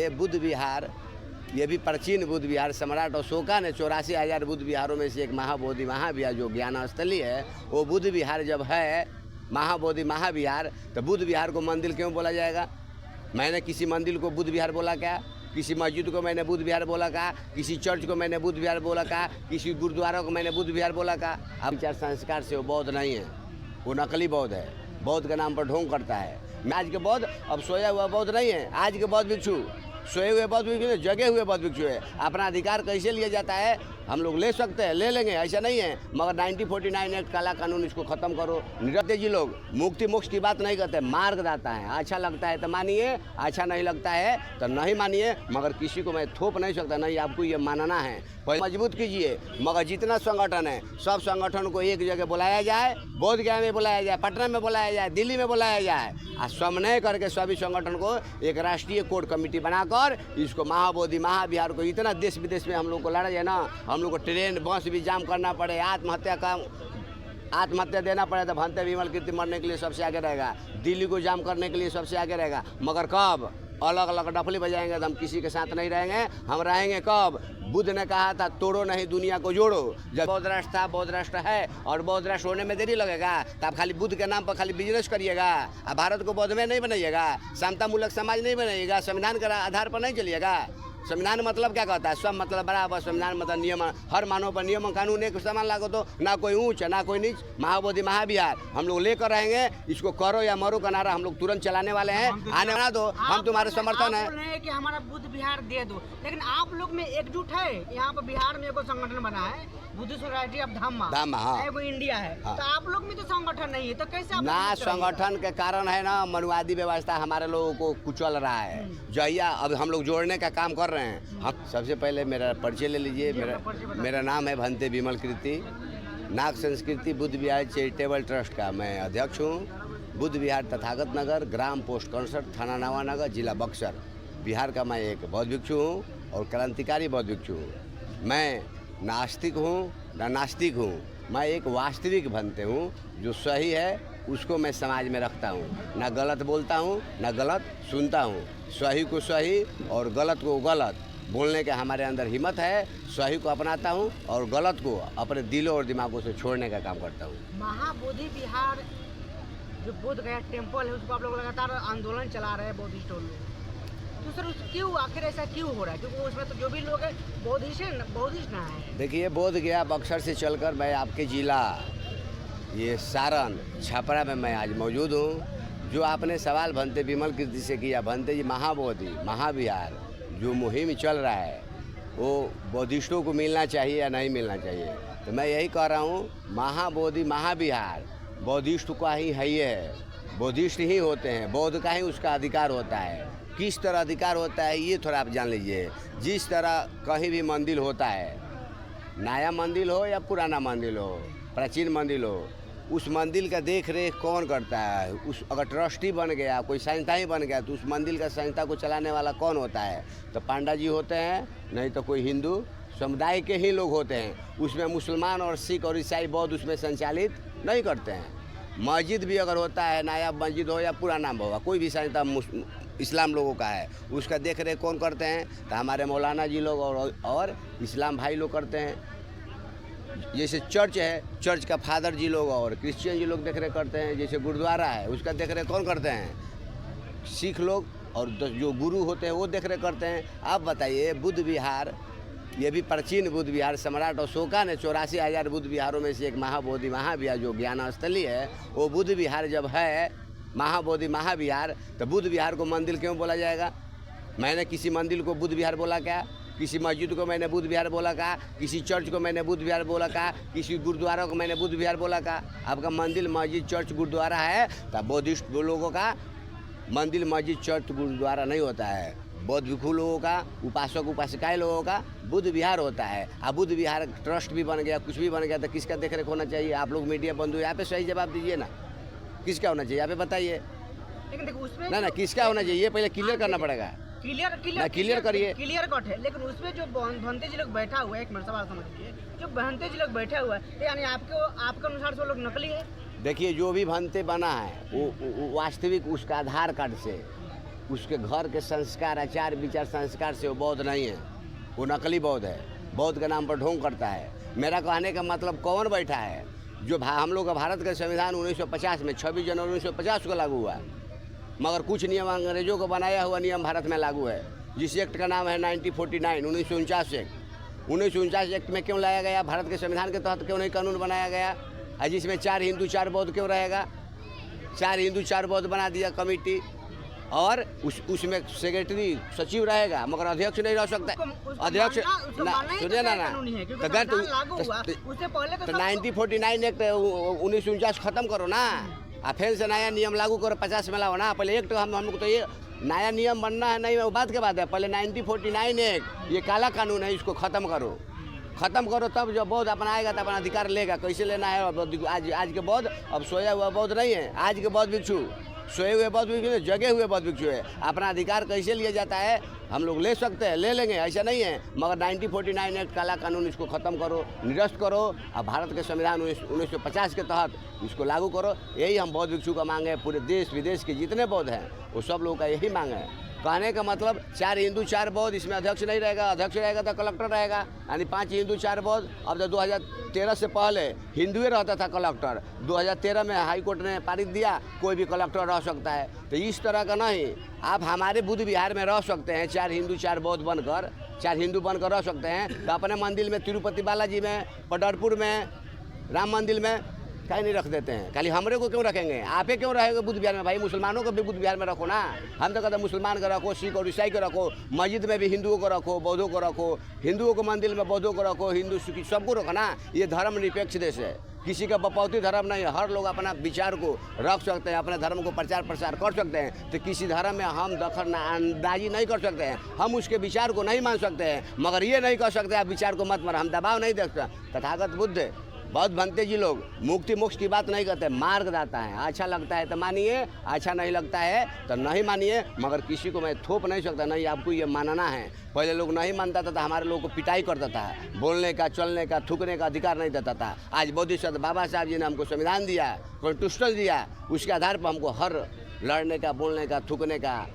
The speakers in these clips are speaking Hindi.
बताइए, बुद्ध विहार, ये भी प्राचीन बुद्ध विहार, सम्राट अशोका ने 84,000 बुद्ध विहारों में से एक महाबोधि महाविहार जो ज्ञान स्थली है, वो बुद्ध विहार जब है महाबोधि महाविहार, तो बुद्ध विहार को मंदिर क्यों बोला जाएगा? मैंने किसी मंदिर को बुद्ध विहार बोला क्या? किसी मस्जिद को मैंने बुद्ध विहार बोला का? किसी चर्च को मैंने बुद्ध विहार बोला का? किसी गुरुद्वारा को मैंने बुद्ध विहार बोला का? अब विचार संस्कार से वो बौद्ध नहीं है, वो नकली बौद्ध है, बौद्ध के नाम पर ढोंग करता है। आज के बौद्ध अब सोया हुआ बौद्ध नहीं है, आज के बौद्ध भिक्षु सोए हुए बौद्ध भिक्षु है, जगे हुए बौद्ध भिक्षु है। अपना अधिकार कैसे लिया जाता है? हम लोग ले सकते हैं, ले लेंगे, ऐसा नहीं है, मगर 1949 एक्ट काला कानून इसको ख़त्म करो। निरते जी लोग मुक्ति मोक्ष की बात नहीं करते, मार्गदाता है। अच्छा लगता है तो मानिए, अच्छा नहीं लगता है तो नहीं मानिए, मगर किसी को मैं थोप नहीं सकता, नहीं आपको ये मानना है। पहले मजबूत कीजिए, मगर जितना संगठन है सब संगठन को एक जगह बुलाया जाए, बोध गया में बुलाया जाए, पटना में बुलाया जाए, दिल्ली में बुलाया जाए, और समन्वय करके सभी संगठन को एक राष्ट्रीय कोर कमेटी बनाकर इसको महाबोधि महाविहार को इतना देश विदेश में हम लोग को लड़ा जाए ना, हम लोग को ट्रेन बस भी जाम करना पड़े, आत्महत्या देना पड़े तो भंते विमल कीर्ति मरने के लिए सबसे आगे रहेगा, दिल्ली को जाम करने के लिए सबसे आगे रहेगा। मगर कब? अलग अलग डफली बजाएंगे तो हम किसी के साथ नहीं रहेंगे। हम रहेंगे कब? बुद्ध ने कहा था तोड़ो नहीं दुनिया को जोड़ो। जब बौद्ध राष्ट्र था, बौद्ध राष्ट्र है, और बौद्ध राष्ट्र होने में देरी लगेगा, तो आप खाली बुद्ध के नाम पर खाली बिजनेस करिएगा, आप भारत को बौद्ध में नहीं बनाइएगा, समता मूलक समाज नहीं बनाइएगा, संविधान के आधार पर नहीं चलिएगा। संविधान मतलब क्या कहता है? सब मतलब बराबर। संविधान मतलब नियम, हर मानव पर नियम कानून एक समान लागू, तो ना कोई ऊंच ना कोई नीच। महाबोधि महाविहार हम लोग लेकर रहेंगे, इसको करो या मरो का नारा हम लोग तुरंत चलाने वाले हैं। आने बना दो, हम तुम्हारे समर्थन है कि हमारा बुद्ध विहार दे दो, लेकिन आप लोग में एकजुट है। यहाँ पर बिहार में एक संगठन बना है, बुद्ध सोसाइटी ऑफ धम्मा, हाँ। वो इंडिया है, हाँ। तो आप लोग में तो संगठन नहीं है, तो कैसे आप ना? संगठन के कारण है ना, मनुवादी व्यवस्था हमारे लोगों को कुचल रहा है। जहिया अब हम लोग जोड़ने का काम कर रहे हैं। हम सबसे पहले मेरा परिचय ले लीजिए। मेरा नाम है भंते विमल कीर्ति, नाग संस्कृति बुद्ध विहार चैरिटेबल ट्रस्ट का मैं अध्यक्ष हूँ। बुद्ध विहार तथागत नगर, ग्राम पोस्ट कंसर, थाना नवानगर, जिला बक्सर, बिहार का मैं एक बौद्ध भिक्षु हूँ और क्रांतिकारी बौद्ध भिक्षु हूँ। मैं नास्तिक हूँ ना नास्तिक हूँ, मैं एक वास्तविक भंते हूँ। जो सही है उसको मैं समाज में रखता हूँ, ना गलत बोलता हूँ ना गलत सुनता हूँ। सही को सही और गलत को गलत बोलने का हमारे अंदर हिम्मत है। सही को अपनाता हूँ और गलत को अपने दिलों और दिमागों से छोड़ने का काम करता हूँ। महाबोधि विहार जो बोध गया टेम्पल है, उसको आप लोग लगातार आंदोलन चला रहे हैं बौद्धिस्ट लोग, तो सर क्यों आखिर ऐसा क्यों हो रहा है? क्योंकि उसमें तो जो भी लोग हैं बौद्धिस्ट ना है। देखिए, बोध गया बक्सर से चलकर मैं आपके जिला ये सारण छपरा में मैं आज मौजूद हूँ। जो आपने सवाल भंते विमल कीर्ति से किया, भंते जी महाबोधि महाविहार जो मुहिम चल रहा है वो बौद्धिस्टों को मिलना चाहिए या नहीं मिलना चाहिए? तो मैं यही कह रहा हूँ, महाबोधि महाविहार बौद्धिस्ट का ही है, ये है, बौद्धिस्ट ही होते हैं, बौद्ध का ही उसका अधिकार होता है। किस तरह अधिकार होता है ये थोड़ा आप जान लीजिए। जिस तरह कहीं भी मंदिर होता है, नया मंदिर हो या पुराना मंदिर हो, प्राचीन मंदिर हो, उस मंदिर का देख रेख कौन करता है? उस अगर ट्रस्टी बन गया, कोई संस्था ही बन गया, तो उस मंदिर का संस्था को चलाने वाला कौन होता है? तो पांडा जी होते हैं, नहीं तो कोई हिंदू समुदाय के ही लोग होते हैं। उसमें मुसलमान और सिख और ईसाई बौद्ध उसमें संचालित नहीं करते हैं। मस्जिद भी अगर होता है, नया मस्जिद हो या पुराना होगा, कोई भी संस्था इस्लाम लोगों का है, उसका देख रेख कौन करते हैं? तो हमारे मौलाना जी लोग और इस्लाम भाई लोग करते हैं। जैसे चर्च है, चर्च का फादर जी लोग और क्रिश्चियन जी लोग देख रेख करते हैं। जैसे गुरुद्वारा है, उसका देख रेख कौन करते हैं? सिख लोग और जो गुरु होते हैं वो देख रेख करते हैं। आप बताइए, बुद्ध विहार, ये भी प्राचीन बुद्ध विहार, सम्राट अशोका ने 84,000 बुद्ध विहारों में से एक महाबोधि महाविहार जो ज्ञान स्थली है, वो बुद्ध विहार जब है महाबोधि महाविहार, तो बुद्ध विहार को मंदिर क्यों बोला जाएगा? मैंने किसी मंदिर को बुद्ध विहार बोला क्या? किसी मस्जिद को मैंने बुद्ध विहार बोला का? किसी चर्च को मैंने बुद्ध विहार बोला का? किसी गुरुद्वारा को मैंने बुद्ध विहार बोला का? आपका मंदिर मस्जिद चर्च गुरुद्वारा है, तो बौद्धिस्ट लोगों का मंदिर मस्जिद चर्च गुरुद्वारा नहीं होता है। बौद्ध भिक्षु लोगों का, उपासक उपासिकाएं लोगों का बुद्ध विहार होता है। अब बुद्ध विहार ट्रस्ट भी बन गया, कुछ भी बन गया, तो किसका देख रेख होना चाहिए? आप लोग मीडिया बंधु यहाँ पे सही जवाब दीजिए ना, किसका होना चाहिए यहाँ पे बताइए? लेकिन देखो उसमें ना किसका होना चाहिए, ये पहले क्लियर करना पड़ेगा। क्लियर करिए। क्लियर कट है, लेकिन उसमें जो भंते जी लोग बैठा हुआ है, एक मिनट सवाल समझिए, जो भंते जी लोग बैठा हुआ है, यानी आपके अनुसार वो लोग नकली है? देखिए, जो भी भंते बना है वो वास्तविक उसका आधार कार्ड से उसके घर के संस्कार, आचार विचार संस्कार से वो बौद्ध नहीं है, वो नकली बौद्ध है, बौद्ध के नाम पर ढोंग करता है। मेरा कहने का मतलब कौन बैठा है जो हम लोग का भारत का संविधान 1950 में 26 जनवरी 1950 को लागू हुआ, मगर कुछ नियम अंग्रेजों को बनाया हुआ नियम भारत में लागू है, जिस एक्ट का नाम है 1949 1949 एक्ट। 1949 एक्ट में क्यों लाया गया? भारत के संविधान के तहत क्यों नहीं कानून बनाया गया? जिसमें 4 हिंदू 4 बौद्ध क्यों रहेगा? 4 हिंदू 4 बौद्ध बना दिया कमेटी, और उसमें सेक्रेटरी सचिव रहेगा मगर अध्यक्ष नहीं रह सकता। अध्यक्ष सुनिए ना तो 1949 एक्ट 1949 खत्म करो ना, फिर से नया नियम लागू करो, 50 में लाओ ना। पहले एक तो हम लोग तो ये नया नियम बनना है, नहीं वो बात के बात है। पहले 1949 एक्ट ये काला कानून है, इसको ख़त्म करो तब जब बौद्ध अपना आएगा तो अपना अधिकार लेगा। कैसे लेना है? आज के बौद्ध अब सोया हुआ बौद्ध नहीं है, आज के बौद्ध भिक्षु सोए हुए बौद्ध भिक्षु, जगे हुए बौद्ध भिक्षु है। अपना अधिकार कैसे लिया जाता है हम लोग ले सकते हैं, ले लेंगे, ऐसा नहीं है। मगर 1949 एक्ट काला कानून इसको ख़त्म करो, निरस्त करो, और भारत के संविधान 1950 के तहत इसको लागू करो। यही हम बौद्ध भिक्षु का मांग है। पूरे देश विदेश के जितने बौद्ध हैं वो सब लोगों का यही मांग है। कहने का मतलब 4 हिंदू 4 बौद्ध, इसमें अध्यक्ष नहीं रहेगा, अध्यक्ष रहेगा तो कलेक्टर रहेगा, यानी 5 हिंदू 4 बौद्ध। अब तो 2013 से पहले हिंदुए रहता था कलेक्टर, 2013 में हाई कोर्ट ने पारित दिया कोई भी कलेक्टर रह सकता है। तो इस तरह का नहीं, आप हमारे बुद्ध विहार में रह सकते हैं 4 हिंदू 4 बौद्ध बनकर, 4 हिंदू बनकर रह सकते हैं। तो अपने मंदिर में तिरुपति बालाजी में, पंढरपुर में, राम मंदिर में कहीं नहीं रख देते हैं। खाली हमरे को क्यों रखेंगे? आपे क्यों रहेंगे बुद्ध विहार में? भाई मुसलमानों को भी बुद्ध विहार में रखो ना। हम तो कहते मुसलमान को रखो, सिख और ईसाई को रखो, मस्जिद में भी हिंदुओं को रखो, बौद्धों को रखो, हिंदुओं को मंदिर में बौद्धों को रखो, हिंदू सिख सबको रखो ना। ये धर्म निरपेक्ष देश है, किसी का बपौती धर्म नहीं है। हर लोग अपना विचार को रख सकते हैं, अपने धर्म को प्रचार प्रसार कर सकते हैं। तो किसी धर्म में हम दखल अंदाजी नहीं कर सकते हैं, हम उसके विचार को नहीं मान सकते हैं। मगर ये नहीं कर सकते आप विचार को मत मानो, हम दबाव नहीं दे सकते। तथागत बुद्ध बौद्ध भंते जी लोग मुक्ति मोक्ष की बात नहीं करते, मार्ग दाता है। अच्छा लगता है तो मानिए, अच्छा नहीं लगता है तो नहीं मानिए, मगर किसी को मैं थोप नहीं सकता, नहीं आपको ये मानना है। पहले लोग नहीं मानता था तो हमारे लोगों को पिटाई करता था, बोलने का, चलने का, थूकने का अधिकार नहीं देता था। आज बोधिसत्व बाबा साहब जी ने हमको संविधान दिया, कॉन्स्टिट्यूशन दिया, उसके आधार पर हमको हर लड़ने का, बोलने का, थूकने का,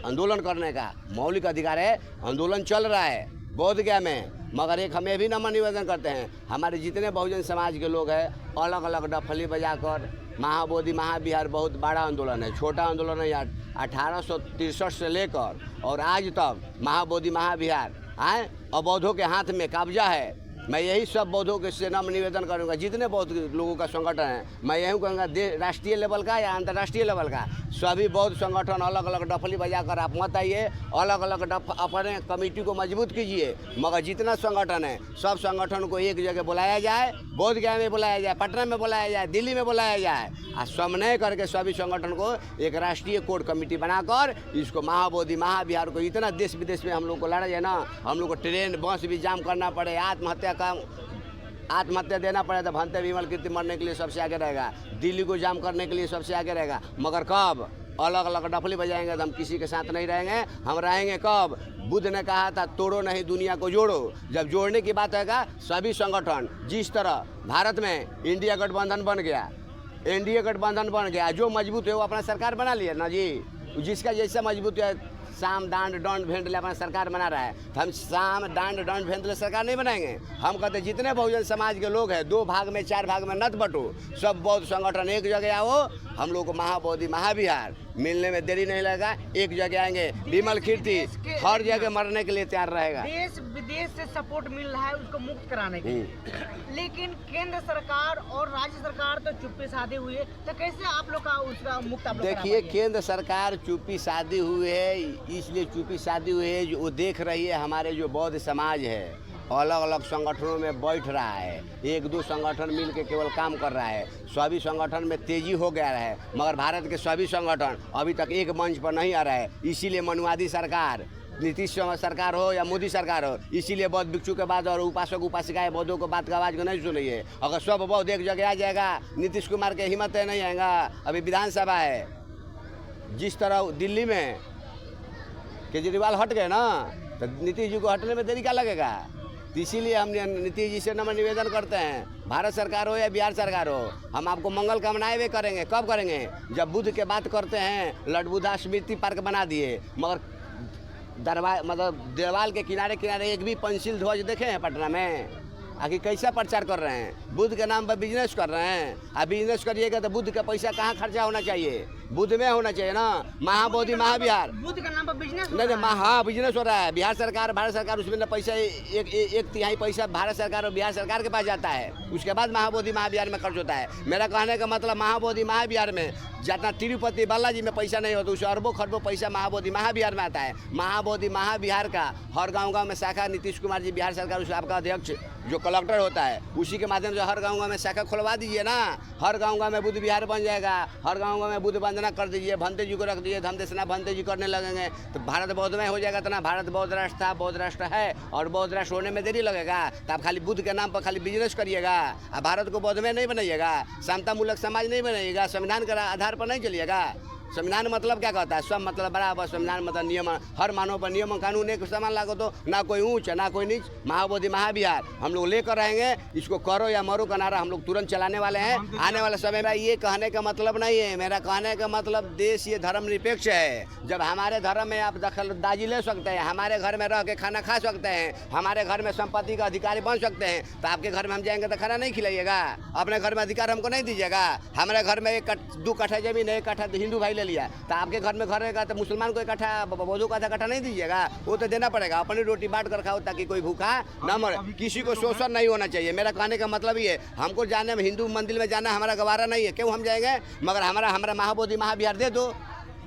आंदोलन करने का मौलिक अधिकार है। आंदोलन चल रहा है बोध गया में। मगर एक हमें भी नम्र निवेदन करते हैं, हमारे जितने बहुजन समाज के लोग हैं अलग अलग डफली बजाकर महाबोधि महाविहार बहुत बड़ा आंदोलन है, छोटा आंदोलन है। 1863 से लेकर और आज तक महाबोधि महाविहार आए और बौद्धों के हाथ में कब्जा है। मैं यही सब बौद्धों के से नम्र निवेदन करूंगा, जितने बौद्ध लोगों का संगठन है, मैं यही कहूँगा राष्ट्रीय लेवल का या अंतर्राष्ट्रीय लेवल का सभी बौद्ध संगठन अलग अलग डफली बजाकर आप मत आइए, अलग अलग अपने कमेटी को मजबूत कीजिए। मगर जितना संगठन है सब संगठन को एक जगह बुलाया जाए, बोध गया में बुलाया जाए, पटना में बुलाया जाए, दिल्ली में बुलाया जाए, और समन्वय करके सभी संगठन को एक राष्ट्रीय कोर कमेटी बनाकर इसको महाबोधि महाविहार को इतना देश विदेश में हम लोग को लड़ा जाए ना, हम लोग को ट्रेन बस भी जाम करना पड़े, आत्महत्या देना पड़े तो भंते विमल कीर्ति मरने के लिए सबसे आगे रहेगा, दिल्ली को जाम करने के लिए सबसे आगे रहेगा। मगर कब अलग अलग डफली बजाएंगे तो हम किसी के साथ नहीं रहेंगे। हम रहेंगे कब? बुद्ध ने कहा था तोड़ो नहीं दुनिया को जोड़ो। जब जोड़ने की बात होगा सभी संगठन, जिस तरह भारत में इंडिया गठबंधन बन गया, एनडीए गठबंधन बन गया, जो मजबूत है वो अपना सरकार बना लिया ना जी। जिसका जैसा मजबूत है साम दांड दंड भेंटले अपना सरकार बना रहा है, तो हम साम दांड दंड भेंटले सरकार नहीं बनाएंगे। हम कहते जितने बहुजन समाज के लोग हैं 2 भाग में 4 भाग में नत बटो, सब बौद्ध संगठन एक जगह आओ, हम लोग को महाबोधि महाविहार मिलने में देरी नहीं लगेगा, एक जगह आएंगे। विमल कीर्ति हर जगह मरने के लिए तैयार रहेगा। देश विदेश से सपोर्ट मिल रहा है उसको मुक्त कराने के लिए, लेकिन केंद्र सरकार और राज्य सरकार तो चुप्पी साधे हुई है। तो कैसे आप लोग का उसका मुक्त आप लोग देखिए, केंद्र सरकार चुप्पी साधी हुई है, इसलिए चुप्पी साधी हुई है जो वो देख रही है हमारे जो बौद्ध समाज है अलग अलग संगठनों में बैठ रहा है, 1-2 संगठन मिल के केवल काम कर रहा है, सभी संगठन में तेजी हो गया है। मगर भारत के सभी संगठन अभी तक एक मंच पर नहीं आ रहा है। इसीलिए मनुवादी सरकार, नीतीश सरकार हो या मोदी सरकार हो, इसीलिए बौद्ध भिक्षु के बाद और उपासक उपासिकाएं बौद्धों को बात का आवाज़ को नहीं सुन रही है। अगर सब बौद्ध एक जगह आ जाएगा, नीतीश कुमार के हिम्मत नहीं आएगा। अभी विधानसभा है, जिस तरह दिल्ली में केजरीवाल हट गए ना, तो नीतीश जी को हटने में देरी क्या लगेगा? तो इसीलिए हम नीतीश जी से नम्र निवेदन करते हैं, भारत सरकार हो या बिहार सरकार हो, हम आपको मंगल कामनाएं भी करेंगे। कब करेंगे? जब बुद्ध के बात करते हैं, लॉर्ड बुद्धा स्मृति पार्क बना दिए, मगर मतलब दीवार के किनारे किनारे एक भी पंचिल ध्वज देखे हैं पटना में? आखिर कैसा प्रचार कर रहे हैं? बुद्ध के नाम पर बिजनेस कर रहे हैं। अब बिजनेस करिएगा तो बुद्ध का पैसा कहाँ खर्चा होना चाहिए? बुद्ध में होना चाहिए ना। महाबोधि महाविहार बुद्ध का नाम पर बिजनेस नहीं, हाँ बिजनेस हो रहा है। बिहार सरकार, भारत सरकार, उसमें ना पैसा एक तिहाई पैसा भारत सरकार और बिहार सरकार के पास जाता है, उसके बाद महाबोधि महाविहार में खर्च होता है। मेरा कहने का मतलब महाबोधि महाविहार में जितना तिरुपति बालाजी में पैसा नहीं होता, उसे अरबों खरबों पैसा महाबोधि महाविहार में आता है। महाबोधि महाविहार का हर गाँव में शाखा, नीतीश कुमार जी बिहार सरकार, उसका आपका अध्यक्ष जो कलेक्टर होता है, उसी के माध्यम से हर गाँव में शाखा खुलवा दीजिए ना। हर गाँव में बुद्ध विहार बन जाएगा, हर गाँव में बुद्ध वंदना कर दीजिए, भंते जी को रख दीजिए, धम देशना भंते जी करने लगेंगे तो भारत बौद्धमय हो जाएगा। तो ना भारत बौद्ध राष्ट्र था, बौद्ध राष्ट्र है, और बौद्ध राष्ट्र होने में देरी लगेगा। तो आप खाली बुद्ध के नाम पर खाली बिजनेस करिएगा, अब भारत को बौद्धमय नहीं बनाइएगा, समता मूलक समाज नहीं बनाइएगा, संविधान के आधार पर नहीं चलिएगा। संविधान मतलब क्या कहता है? सब मतलब बराबर, संविधान मतलब नियम, हर मानव पर नियम कानून एक समान लागू, तो ना कोई ऊंच ना कोई नीच। महाबोधि महाविहार हम लोग लेकर रहेंगे, इसको करो या मरो का नारा हम लोग तुरंत चलाने वाले हैं आने वाले समय में। ये कहने का मतलब नहीं है, मेरा कहने का मतलब देश ये धर्मनिरपेक्ष है। जब हमारे धर्म में आप दखलंदाजी ले सकते हैं, हमारे घर में रह के खाना खा सकते हैं, हमारे घर में संपत्ति का अधिकारी बन सकते हैं, तो आपके घर में हम जाएंगे तो खाना नहीं खिलाइएगा? अपने घर में अधिकार हमको नहीं दीजिएगा? हमारे घर में 2 कट्ठा जमीन है, 1 कट्ठा हिंदू भाई लिया, तो आपके घर में घर रहेगा तो मुसलमान को 1 कट्ठा, बौद्धों का 1 कट्ठा नहीं दीजिएगा? वो तो देना पड़ेगा। अपनी रोटी बांट कर खाओ ताकि कोई भूखा ना मरे, किसी को शोषण नहीं होना चाहिए। मेरा कहने का मतलब ये, हमको जाने में, हिंदू मंदिर में जाना हमारा गवारा नहीं है, क्यों हम जाएंगे? मगर हमारा महाबोधि महाविहार दे दो,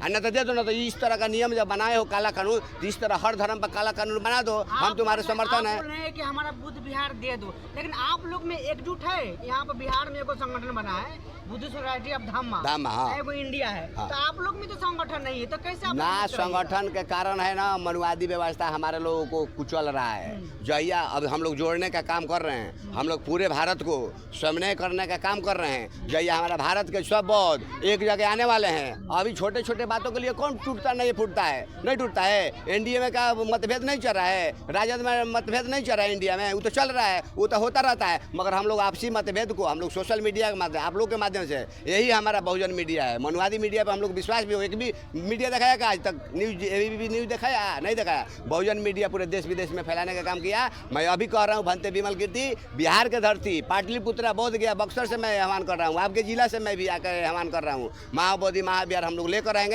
न तो दे दो, ना तो इस तरह का नियम जब बनाए हो काला कानून, तो इस तरह हर धर्म पर काला कानून बना दो। हम तुम्हारे समर्थन है। बोल रहे हैं कि हमारा बुद्ध विहार दे दो, लेकिन आप लोग में एकजुट है। यहाँ पर बिहार में एगो संगठन बना है, बुद्ध सोसाइटी ऑफ धम्मा, हाँ। एगो इंडिया है, हाँ। तो आप लोग में तो संगठन नहीं है, तो कैसे आप ना? संगठन के कारण है ना, मनुवादी व्यवस्था हमारे लोगों को कुचल रहा है। जहिया अब हम लोग जोड़ने का काम कर रहे हैं, हम लोग पूरे भारत को समन्वय करने का काम कर रहे हैं। जहिया हमारा भारत के सब बौद्ध एक जगह आने वाले हैं। अभी छोटे छोटे बातों के लिए कौन टूटता नहीं फूटता है? नहीं टूटता है। एनडीए में का मतभेद नहीं चल रहा है, राजद में मतभेद नहीं चल रहा है, इंडिया में वो तो चल रहा है, वो तो होता रहता है। मगर हम लोग आपसी मतभेद को हम लोग सोशल मीडिया के माध्यम, आप लोग के माध्यम से, यही हमारा बहुजन मीडिया है। मनुवादी मीडिया पर हम लोग विश्वास भी हो। एक भी मीडिया दिखाया का आज तक? न्यूज ABP न्यूज दिखाया? नहीं दिखाया। बहुजन मीडिया पूरे देश विदेश में फैलाने का काम किया। मैं अभी कह रहा हूँ, भंते विमल कीर्ति, बिहार के धरती पाटलिपुत्रा, बोध गया, बक्सर से मैं आह्वान कर रहा हूँ, आपके जिला से मैं भी आकर आह्वान कर रहा हूँ। महाबोधि महाविहार हम लोग लेकर आएंगे।